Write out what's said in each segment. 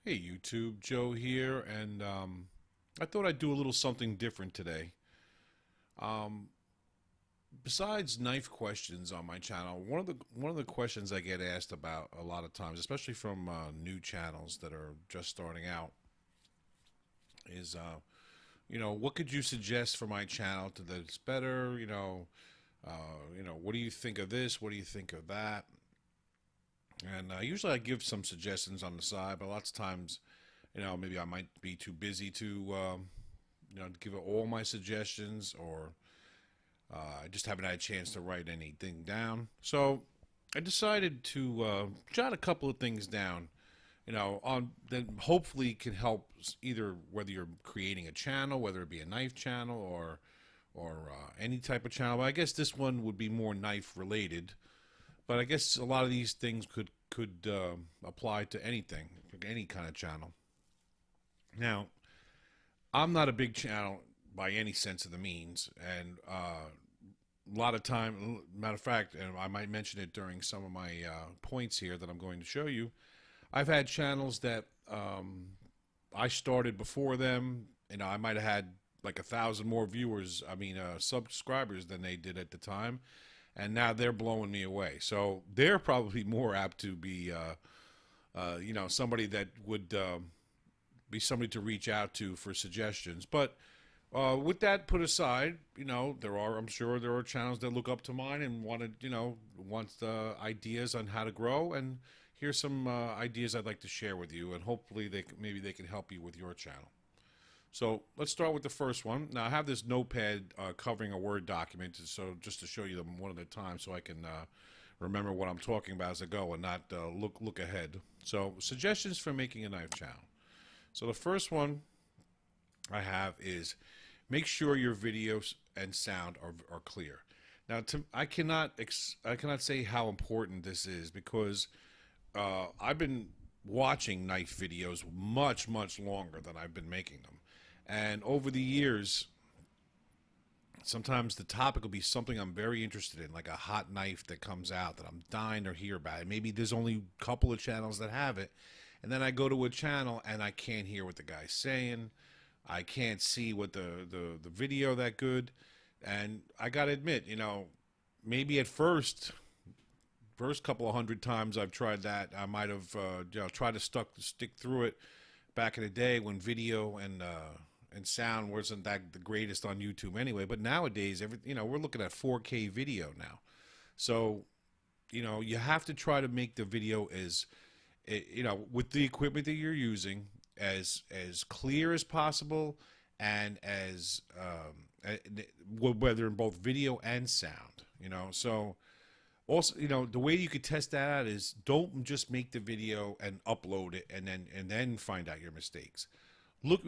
Hey YouTube, Joe here, and I thought I'd do a little something different today. Um, Besides knife questions on my channel, one of the questions I get asked about a lot of times, especially from new channels that are just starting out, is what could you suggest for my channel to that's better? What do you think of this? What do you think of that? And usually I give some suggestions on the side, but lots of times, maybe I might be too busy to give all my suggestions, or I just haven't had a chance to write anything down. So I decided to jot a couple of things down, on that hopefully can help either whether you're creating a channel, whether it be a knife channel or any type of channel. But I guess this one would be more knife related. But I guess a lot of these things could apply to anything, any kind of channel. Now, I'm not a big channel by any sense of the means, and a lot of time, matter of fact, and I might mention it during some of my points here that I'm going to show you. I've had channels that I started before them. I might have had like 1,000 more viewers, subscribers than they did at the time, and now they're blowing me away. So they're probably more apt to be, somebody that would be somebody to reach out to for suggestions. But with that put aside, I'm sure there are channels that look up to mine and want ideas on how to grow. And here's some ideas I'd like to share with you, and hopefully maybe they can help you with your channel. So let's start with the first one. Now I have this notepad covering a Word document, so just to show you them one at a time, so I can remember what I'm talking about as I go and not look ahead. So suggestions for making a knife channel. So the first one I have is make sure your videos and sound are clear. Now, I cannot say how important this is, because I've been watching knife videos much longer than I've been making them, and over the years, sometimes the topic will be something I'm very interested in, like a hot knife that comes out that I'm dying to hear about. Maybe there's only a couple of channels that have it, and then I go to a channel and I can't hear what the guy's saying. I can't see what the video that good. And I gotta admit, maybe at first couple of hundred times I've tried that, I might have tried to stick through it back in the day when video and sound wasn't that the greatest on YouTube anyway. But nowadays, we're looking at 4K video now, so you have to try to make the video as with the equipment that you're using as clear as possible, and as whether in both video and sound. So also, the way you could test that out is don't just make the video and upload it and then find out your mistakes. Look,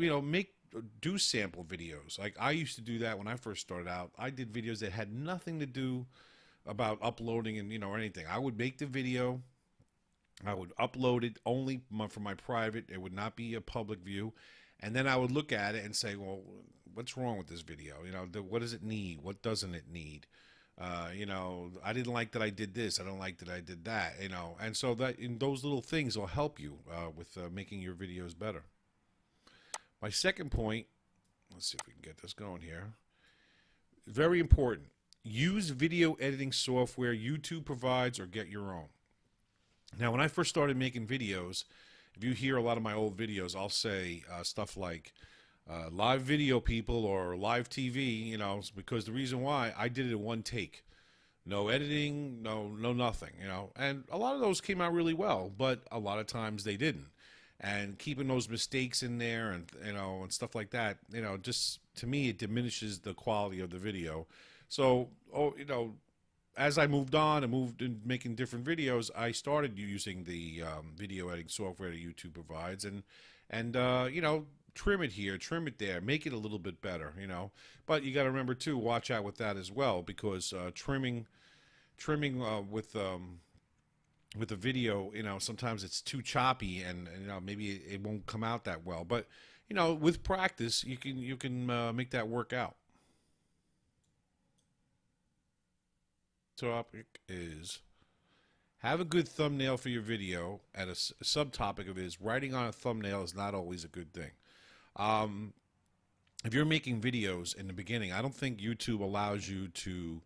do sample videos. Like I used to do that when I first started out. I did videos that had nothing to do about uploading and or anything. I would make the video, I would upload it only for my private. It would not be a public view. And then I would look at it and say, well, what's wrong with this video? What does it need? What doesn't it need? I didn't like that I did this. I don't like that I did that. And so that in those little things will help you with making your videos better. My second point, let's see if we can get this going here. Very important. Use video editing software YouTube provides, or get your own. Now, when I first started making videos, if you hear a lot of my old videos, I'll say stuff like live video, people, or live TV, because the reason why I did it in one take. No editing, no nothing, And a lot of those came out really well, but a lot of times they didn't. And keeping those mistakes in there and, and stuff like that, just to me, it diminishes the quality of the video. So, as I moved on and moved in making different videos, I started using the video editing software that YouTube provides, and trim it here, trim it there, make it a little bit better, But you got to remember too, watch out with that as well, because trimming with the video, sometimes it's too choppy, and maybe it won't come out that well. But with practice, you can make that work out. Topic is have a good thumbnail for your video, and a subtopic of it is writing on a thumbnail is not always a good thing. If you're making videos in the beginning, I don't think YouTube allows you to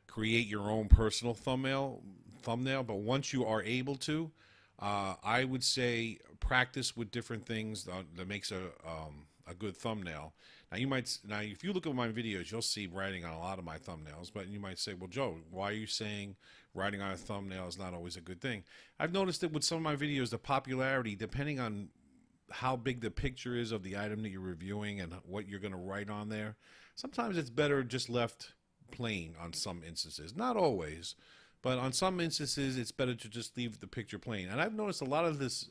create your own personal thumbnail. But once you are able to, I would say practice with different things that makes a good thumbnail. Now if you look at my videos, you'll see writing on a lot of my thumbnails, but you might say, well, Joe, why are you saying writing on a thumbnail is not always a good thing? I've noticed that with some of my videos, the popularity, depending on how big the picture is of the item that you're reviewing and what you're going to write on there, sometimes it's better just left plain on some instances. Not always, but on some instances, it's better to just leave the picture plain. And I've noticed a lot of this,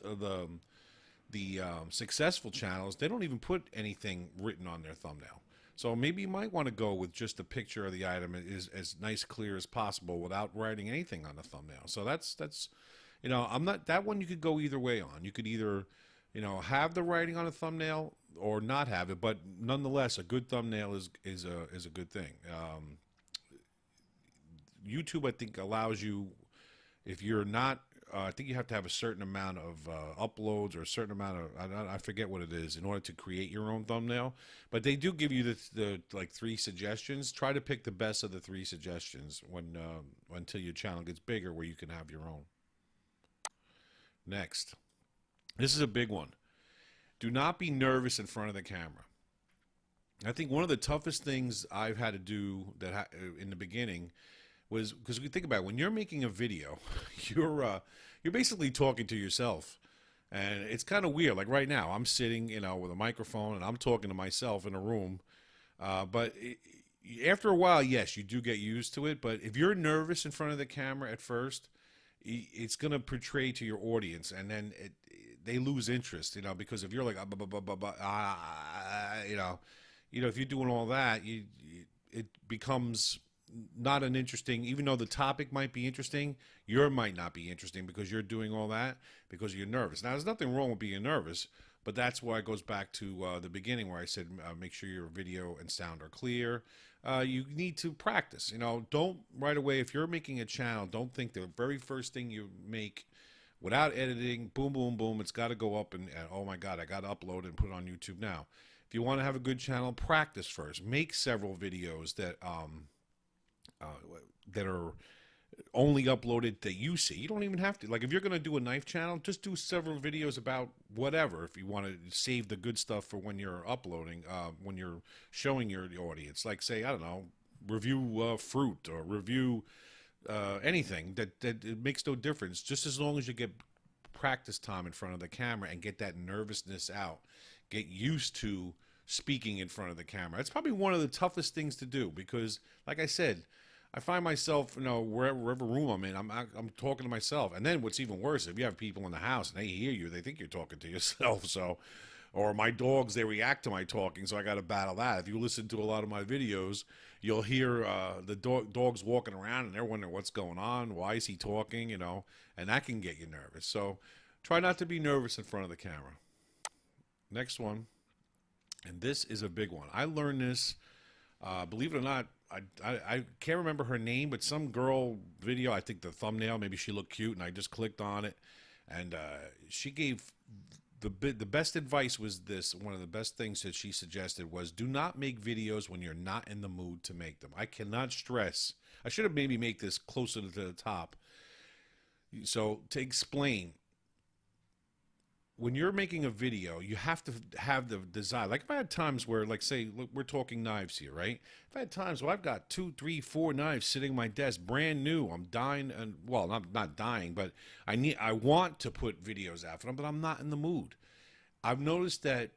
the successful channels, they don't even put anything written on their thumbnail. So maybe you might want to go with just a picture of the item is as nice, clear as possible without writing anything on the thumbnail. So that's I'm not that one. You could go either way on. You could either have the writing on a thumbnail or not have it, but nonetheless, a good thumbnail is a good thing. YouTube, I think, allows you, if you're not, I think you have to have a certain amount of uploads or a certain amount of, I forget what it is, in order to create your own thumbnail. But they do give you the like 3 suggestions. Try to pick the best of the 3 suggestions until your channel gets bigger, where you can have your own. Next, this is a big one. Do not be nervous in front of the camera. I think one of the toughest things I've had to do in the beginning was, because we think about it, when you're making a video, you're basically talking to yourself, and it's kind of weird. Like right now, I'm sitting, with a microphone, and I'm talking to myself in a room. But after a while, yes, you do get used to it. But if you're nervous in front of the camera at first, it's going to portray to your audience, and then they lose interest, because if you're like, if you're doing all that, it becomes not an interesting, even though the topic might be interesting, might not be interesting because you're doing all that because you're nervous. Now, there's nothing wrong with being nervous, but that's why it goes back to the beginning where I said make sure your video and sound are clear. You need to practice. Don't right away, if you're making a channel, don't think the very first thing you make without editing, boom, boom, boom, it's got to go up and oh my God, I got to upload and put it on YouTube now. If you want to have a good channel, practice first. Make several videos that are only uploaded that you see. You don't even have to. Like if you're going to do a knife channel, just do several videos about whatever. If you want to save the good stuff for when you're uploading, when you're showing your audience, like say, I don't know, review fruit or review anything that it makes no difference. Just as long as you get practice time in front of the camera and get that nervousness out, get used to speaking in front of the camera. It's probably one of the toughest things to do because, like I said, I find myself, wherever room I'm in, I'm talking to myself. And then what's even worse, if you have people in the house and they hear you, they think you're talking to yourself. So, or my dogs, they react to my talking, so I got to battle that. If you listen to a lot of my videos, you'll hear the dogs walking around and they're wondering what's going on. Why is he talking? And that can get you nervous. So try not to be nervous in front of the camera. Next one, and this is a big one. I learned this, believe it or not, I can't remember her name, but some girl video, I think the thumbnail, maybe she looked cute, and I just clicked on it, and she gave the best advice was this. One of the best things that she suggested was, do not make videos when you're not in the mood to make them. I cannot stress. I should have maybe made this closer to the top. So to explain, when you're making a video, you have to have the desire. Like if I had times where, like say, look, we're talking knives here, right? If I had times where I've got 2, 3, 4 knives sitting on my desk, brand new, I'm dying, and well, I'm not dying, but I want to put videos out for them, but I'm not in the mood. I've noticed that,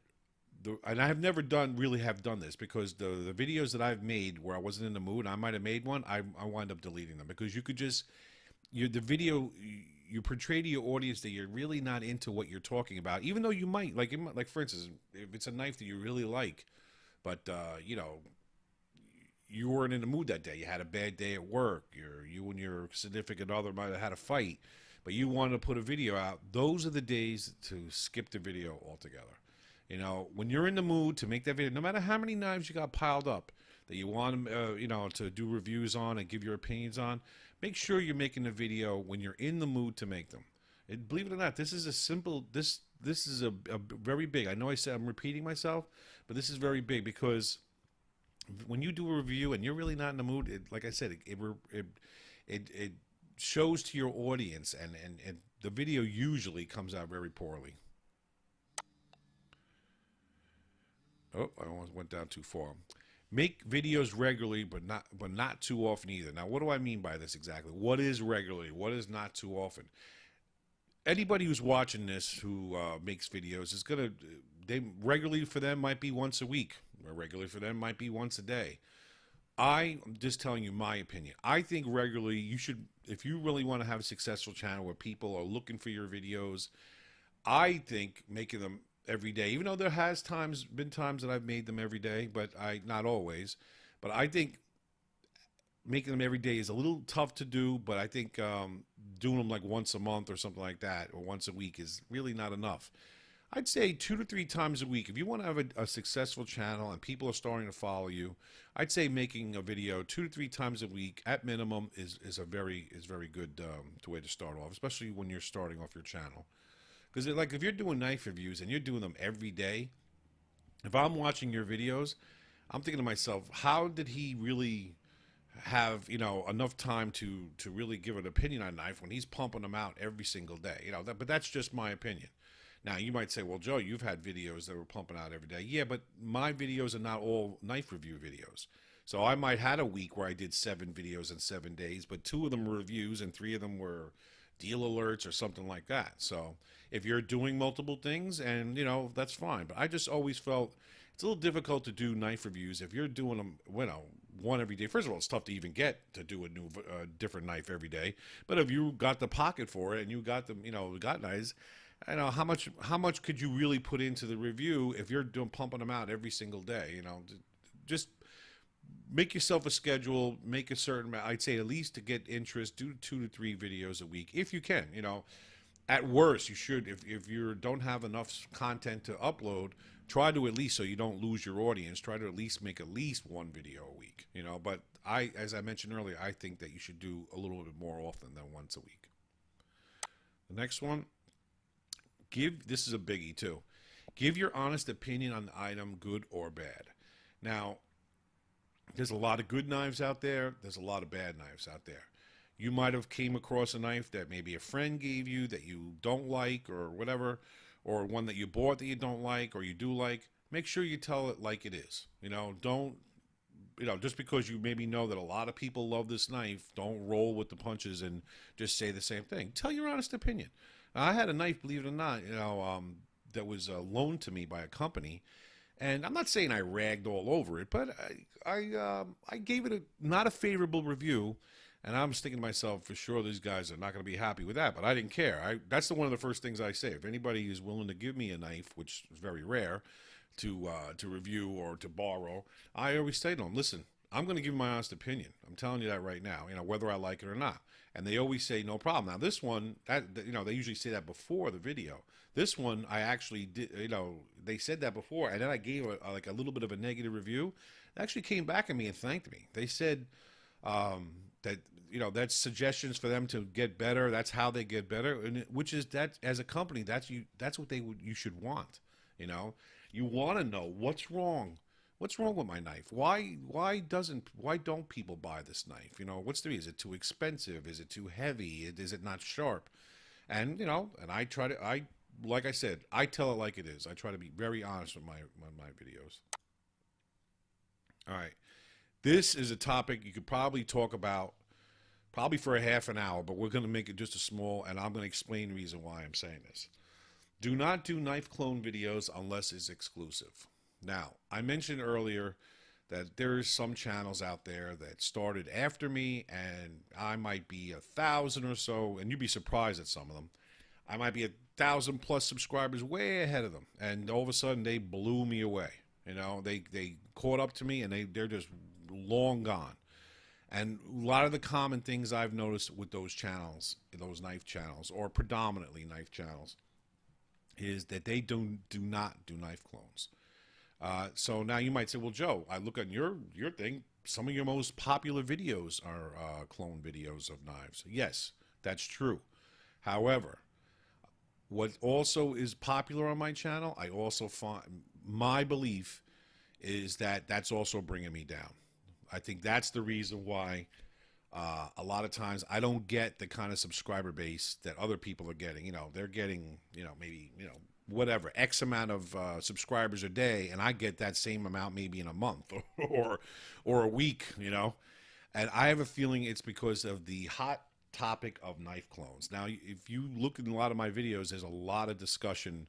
and I have never done this because the videos that I've made where I wasn't in the mood, I might have made one, I wind up deleting them because you could just, the video. You portray to your audience that you're really not into what you're talking about, even though you might, like for instance, if it's a knife that you really like, but you weren't in the mood that day. You had a bad day at work. You and your significant other might have had a fight, but you wanted to put a video out. Those are the days to skip the video altogether. When you're in the mood to make that video, no matter how many knives you got piled up, that you want you know, to do reviews on and give your opinions on, make sure you're making a video when you're in the mood to make them. And believe it or not, this is a simple, this is a very big, I know I said I'm repeating myself, but this is very big, because when you do a review and you're really not in the mood, like I said, it shows to your audience, and the video usually comes out very poorly. Oh, I almost went down too far. Make videos regularly, but not too often either. Now, what do I mean by this exactly? What is regularly? What is not too often? Anybody who's watching this who makes videos is gonna, they regularly for them might be once a week, or regularly for them might be once a day. I'm just telling you my opinion. I think regularly you should, if you really want to have a successful channel where people are looking for your videos, I think making them every day, even though there has been times that I've made them every day, but not always. But I think making them every day is a little tough to do, but I think doing them like once a month or something like that, or once a week, is really not enough. I'd say 2 to 3 times a week. If you want to have a successful channel and people are starting to follow you, I'd say making a video 2 to 3 times a week at minimum is very good way to start off, especially when you're starting off your channel. Because like if you're doing knife reviews and you're doing them every day, if I'm watching your videos, I'm thinking to myself, how did he really have, you know, enough time to really give an opinion on a knife when he's pumping them out every single day? You know, but that's just my opinion. Now, you might say, well, Joe, you've had videos that were pumping out every day. Yeah, but my videos are not all knife review videos. So I might had a week where I did 7 videos in 7 days, but 2 of them were reviews and 3 of them were deal alerts or something like that. So if you're doing multiple things, and, you know, that's fine. But I just always felt it's a little difficult to do knife reviews if you're doing them, you know, one every day. First of all, it's tough to even get to do a new, different knife every day. But if you got the pocket for it and you got them, you know, got knives, I know how much could you really put into the review if you're doing pumping them out every single day? You know, just make yourself a schedule, make a certain, I'd say at least to get interest, do 2 to 3 videos a week if you can. You know, at worst you should, if you don't have enough content to upload, try to, at least so you don't lose your audience, try to at least make at least 1 video a week. You know, but as I mentioned earlier, I think that you should do a little bit more often than once a week. The next one. This is a biggie too. Give your honest opinion on the item, good or bad. Now, there's a lot of good knives out there. There's a lot of bad knives out there. You might have came across a knife that maybe a friend gave you that you don't like or whatever, or one that you bought that you don't like or you do like. Make sure you tell it like it is. You know, don't, you know, just because you maybe know that a lot of people love this knife, don't roll with the punches and just say the same thing. Tell your honest opinion. I had a knife, believe it or not, you know, that was loaned to me by a company, and I'm not saying I ragged all over it, but I gave it not a favorable review, and I was thinking to myself, for sure these guys are not going to be happy with that, but I didn't care. That's one of the first things I say. If anybody is willing to give me a knife, which is very rare, to review or to borrow, I always say to them, listen, I'm going to give you my honest opinion. I'm telling you that right now, you know, whether I like it or not. And they always say, no problem. Now, this one, you know, they usually say that before the video. This one, I actually did, you know, they said that before, and then I gave like a little bit of a negative review. They actually came back at me and thanked me. They said that, you know, that's suggestions for them to get better. That's how they get better, and which is that as a company, that's what you should want. You know, you want to know what's wrong. What's wrong with my knife? Why don't people buy this knife? You know, what's the reason? Is it too expensive? Is it too heavy? Is it not sharp? And, you know, and like I said, I tell it like it is. I try to be very honest with my videos. All right. This is a topic you could probably talk about probably for a half an hour, but we're going to make it just a small, and I'm going to explain the reason why I'm saying this. Do not do knife clone videos unless it's exclusive. Now, I mentioned earlier that there's some channels out there that started after me, and I might be 1,000 or so, and you'd be surprised at some of them. I might be 1,000 plus subscribers way ahead of them, and all of a sudden they blew me away. You know, they caught up to me, and they're just long gone. And a lot of the common things I've noticed with those channels, those knife channels, or predominantly knife channels, is that they do not do knife clones. So now you might say, well, Joe, I look on your thing. Some of your most popular videos are clone videos of knives. Yes, that's true. However, what also is popular on my channel, I also find my belief is that that's also bringing me down. I think that's the reason why a lot of times I don't get the kind of subscriber base that other people are getting. They're getting, maybe, whatever, X amount of subscribers a day, and I get that same amount maybe in a month or a week. And I have a feeling it's because of the hot topic of knife clones. Now, if you look in a lot of my videos, there's a lot of discussion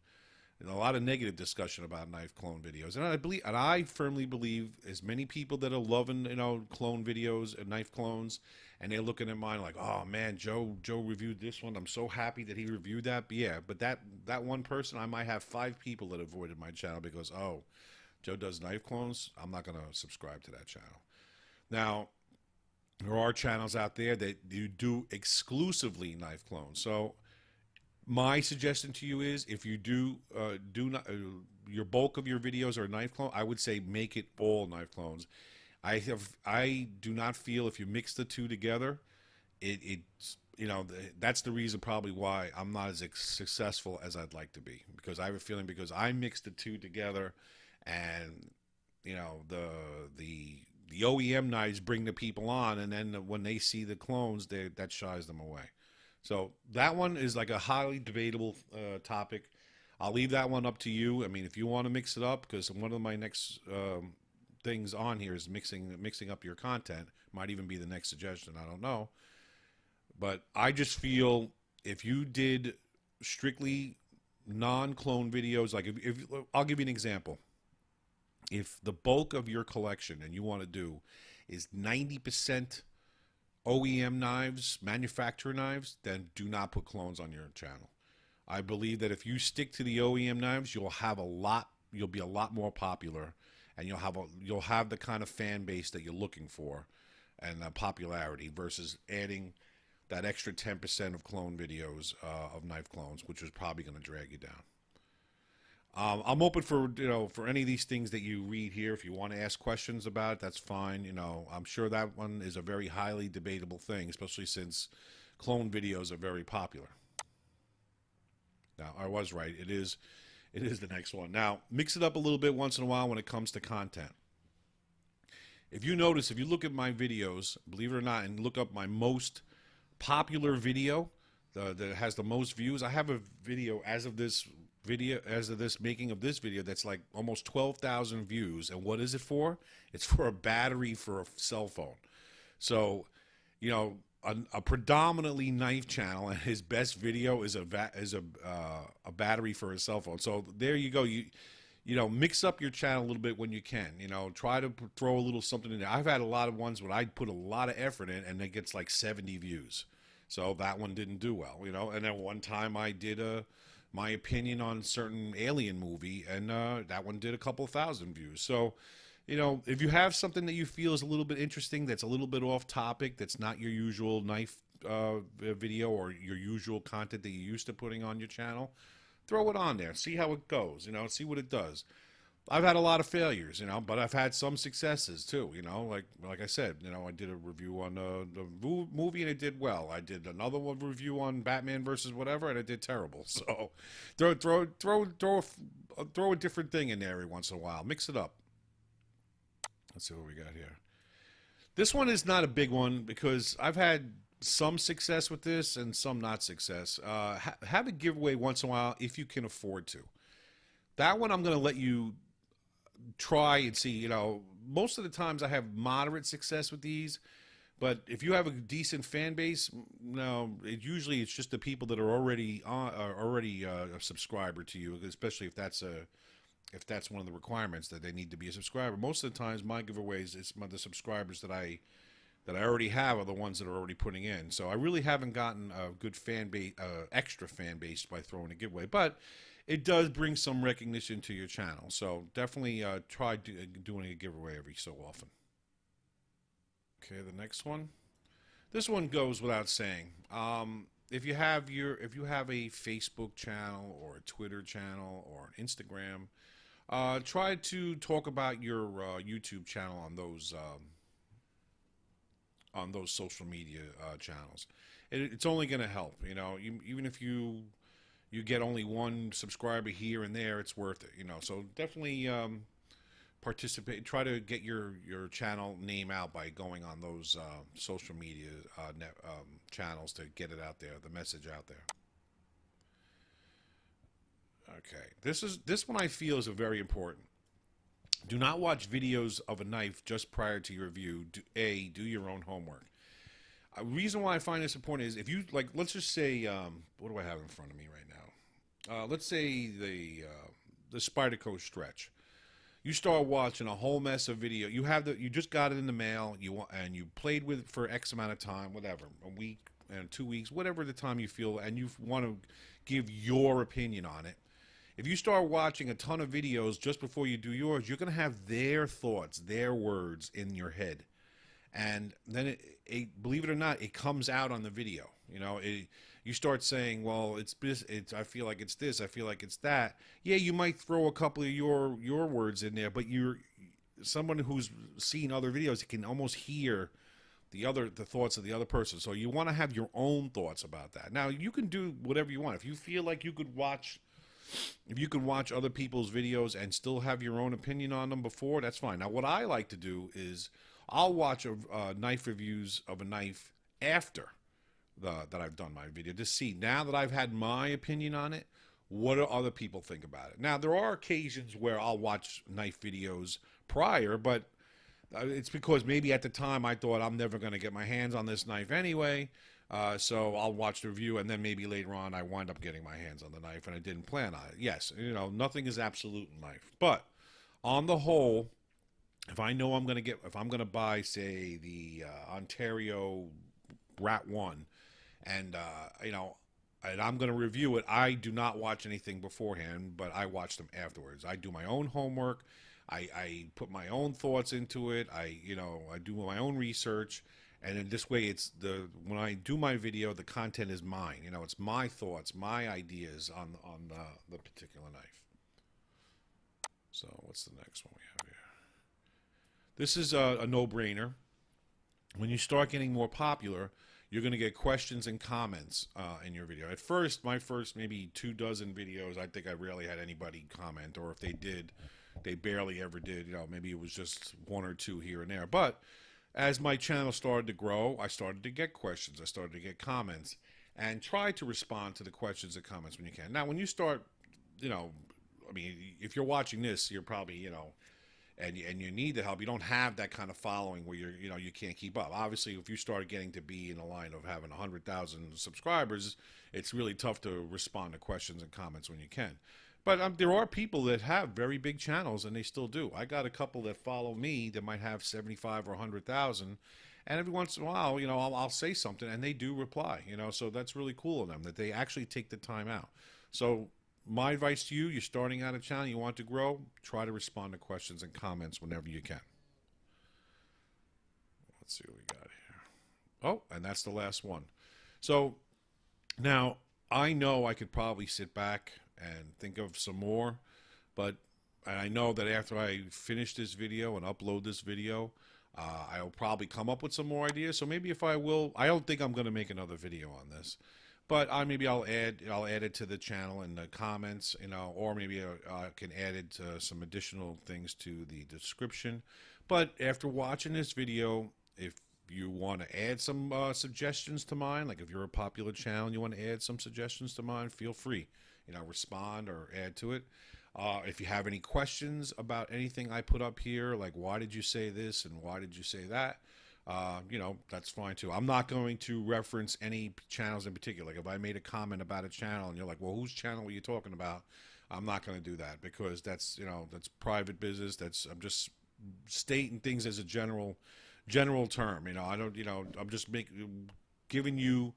and a lot of negative discussion about knife clone videos. And I firmly believe as many people that are loving, clone videos and knife clones, and they're looking at mine like, oh man, Joe reviewed this one. I'm so happy that he reviewed that. But yeah, but that one person, I might have 5 people that avoided my channel because, oh, Joe does knife clones. I'm not going to subscribe to that channel. Now, there are channels out there that you do exclusively knife clones. So my suggestion to you is, if you do not, your bulk of your videos are knife clone, I would say make it all knife clones. I do not feel if you mix the two together, it's that's the reason probably why I'm not as successful as I'd like to be, because I have a feeling because I mix the two together, and the OEM knives bring the people on, and then when they see the clones, that shies them away. So that one is like a highly debatable topic. I'll leave that one up to you. I mean, if you want to mix it up, because one of my next things on here is mixing up your content. Might even be the next suggestion. I don't know. But I just feel if you did strictly non-clone videos, like if I'll give you an example. If the bulk of your collection and you want to do is 90% OEM knives, manufacturer knives, then do not put clones on your channel. I believe that if you stick to the OEM knives, you'll be a lot more popular, and you'll have the kind of fan base that you're looking for, and popularity, versus adding that extra 10% of clone videos of knife clones, which is probably going to drag you down. I'm open for any of these things that you read here. If you want to ask questions about it, that's fine. I'm sure that one is a very highly debatable thing, especially since clone videos are very popular. Now, I was right. It is the next one. Now, mix it up a little bit once in a while when it comes to content. If you notice, if you look at my videos, believe it or not, and look up my most popular video that has the most views, I have a video as of this making of this video that's like almost 12,000 views. And what is it for? It's for a battery for a cell phone. So, a predominantly knife channel, and his best video is a battery for a cell phone. So there you go. Mix up your channel a little bit when you can. Try to throw a little something in there. I've had a lot of ones where I put a lot of effort in, and it gets like 70 views. So that one didn't do well. And then one time I did my opinion on certain alien movie, and that one did a couple thousand views. So, if you have something that you feel is a little bit interesting, that's a little bit off topic, that's not your usual knife video or your usual content that you're used to putting on your channel, throw it on there. See how it goes, see what it does. I've had a lot of failures, but I've had some successes too, like I said, I did a review on the movie and it did well. I did another one review on Batman versus whatever, and it did terrible. So throw a different thing in there every once in a while. Mix it up. Let's see what we got here. This one is not a big one because I've had some success with this and some not success. Have a giveaway once in a while if you can afford to. That one I'm going to let you try and see. Most of the times I have moderate success with these, but if you have a decent fan base, usually it's just the people that are already a subscriber to you, especially if that's one of the requirements that they need to be a subscriber. Most of the times my giveaways, it's the subscribers that I already have are the ones that are already putting in. So I really haven't gotten a good fan base, extra fan base by throwing a giveaway, but it does bring some recognition to your channel. So definitely try doing a giveaway every so often. Okay, the next one. This one goes without saying. If you have a Facebook channel or a Twitter channel or an Instagram, Try to talk about your YouTube channel on those social media channels. It's only going to help. You know, even if you get only one subscriber here and there, it's worth it. You know, so definitely participate. Try to get your channel name out by going on those social media channels to get it out there, the message out there. Okay, this one I feel is a very important. Do not watch videos of a knife just prior to your review. Do your own homework. A reason why I find this important is if you like, let's just say, what do I have in front of me right now? Let's say the Spyderco stretch. You start watching a whole mess of video. You just got it in the mail. And you played with it for X amount of time, whatever, a week and 2 weeks, whatever the time you feel, and you want to give your opinion on it. If you start watching a ton of videos just before you do yours, you're going to have their thoughts, their words in your head. And then, believe it or not, it comes out on the video. You know, you start saying, well, it's I feel like it's this, I feel like it's that. Yeah, you might throw a couple of your words in there, but someone who's seen other videos can almost hear the thoughts of the other person. So you want to have your own thoughts about that. Now, you can do whatever you want. If you feel like you could watch other people's videos and still have your own opinion on them before, that's fine. Now, what I like to do is I'll watch knife reviews of a knife after that I've done my video to see, now that I've had my opinion on it, what do other people think about it. Now, there are occasions where I'll watch knife videos prior, but it's because maybe at the time I thought I'm never going to get my hands on this knife anyway. So I'll watch the review, and then maybe later on I wind up getting my hands on the knife, and I didn't plan on it. Yes, you know, nothing is absolute in life. But on the whole, if I'm going to buy, say, the Ontario Rat 1, and, you know, and I'm going to review it, I do not watch anything beforehand, but I watch them afterwards. I do my own homework. I put my own thoughts into it. I do my own research. And in this way, when I do my video, the content is mine. You know, it's my thoughts, my ideas on the particular knife. So what's the next one we have here? This is a no-brainer. When you start getting more popular, you're going to get questions and comments in your video. At first, my first maybe 24 videos, I think I rarely had anybody comment, or if they did, they barely ever did. You know, maybe it was just one or two here and there. But as my channel started to grow, I started to get questions. I started to get comments, and try to respond to the questions and comments when you can. Now, when you start, you know, I mean, if you're watching this, you're probably, you know, and you need the help. You don't have that kind of following where you can't keep up. Obviously, if you start getting to be in the line of having 100,000 subscribers, it's really tough to respond to questions and comments when you can. But there are people that have very big channels, and they still do. I got a couple that follow me that might have 75 or 100,000, and every once in a while, you know, I'll say something, and they do reply. You know, so that's really cool of them that they actually take the time out. So my advice to you: you're starting out a channel, you want to grow, try to respond to questions and comments whenever you can. Let's see what we got here. Oh, and that's the last one. So now I know I could probably sit back and think of some more, but I know that after I finish this video and upload this video, I'll probably come up with some more ideas. So maybe if I don't think I'm going to make another video on this, but maybe I'll add it to the channel in the comments, you know, or maybe I can add it to some additional things to the description. But after watching this video, if you want to add some suggestions to mine, like if you're a popular channel and you want to add some suggestions to mine, feel free. You know, respond or add to it. If you have any questions about anything I put up here, like why did you say this and why did you say that, you know, that's fine too. I'm not going to reference any channels in particular. Like if I made a comment about a channel and you're like, well, whose channel are you talking about? I'm not going to do that because that's, you know, that's private business. I'm just stating things as a general term. You know, I don't, you know, I'm just giving you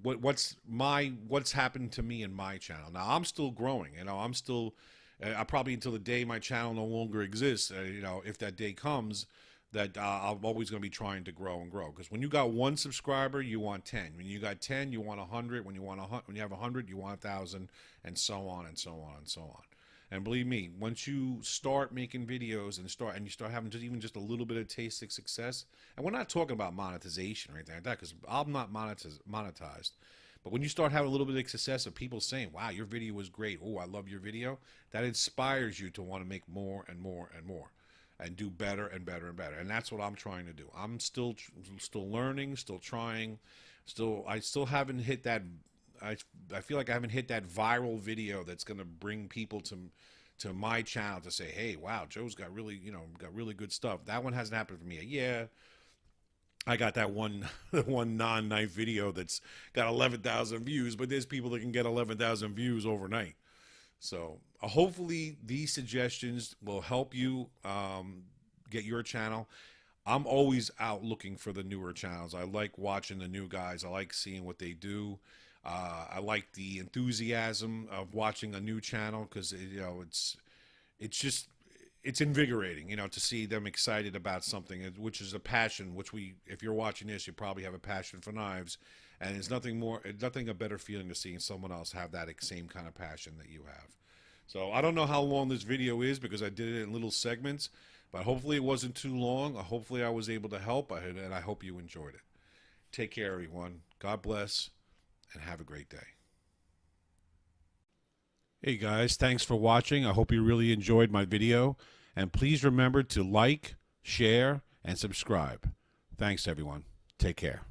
what's happened to me in my channel. Now I'm still growing, you know, I probably until the day my channel no longer exists, you know, if that day comes, that I'm always going to be trying to grow and grow. Because when you got 1 subscriber, you want 10. When you got 10, you want 100. When you have 100, you want 1,000, and so on and so on and so on. And believe me, once you start making videos and you start having just a little bit of taste of success, and we're not talking about monetization or anything like that, because I'm not monetized. But when you start having a little bit of success of people saying, "Wow, your video was great. Oh, I love your video," that inspires you to want to make more and more and more, and do better and better and better. And that's what I'm trying to do. I'm still learning, still trying, I still haven't hit that. I feel like I haven't hit that viral video that's going to bring people to my channel to say, "Hey, wow, Joe's got really good stuff." That one hasn't happened for me yet. Yeah, I got that one one non-knife video that's got 11,000 views, but there's people that can get 11,000 views overnight. So hopefully these suggestions will help you get your channel. I'm always out looking for the newer channels. I like watching the new guys. I like seeing what they do. I like the enthusiasm of watching a new channel, because it's invigorating, to see them excited about something, which is a passion. If you're watching this, you probably have a passion for knives, and there's nothing a better feeling to seeing someone else have that same kind of passion that you have. So I don't know how long this video is, because I did it in little segments, but hopefully it wasn't too long. Hopefully I was able to help, and I hope you enjoyed it. Take care, everyone. God bless, and have a great day. Hey guys, thanks for watching. I hope you really enjoyed my video, and please remember to like, share, and subscribe. Thanks everyone. Take care.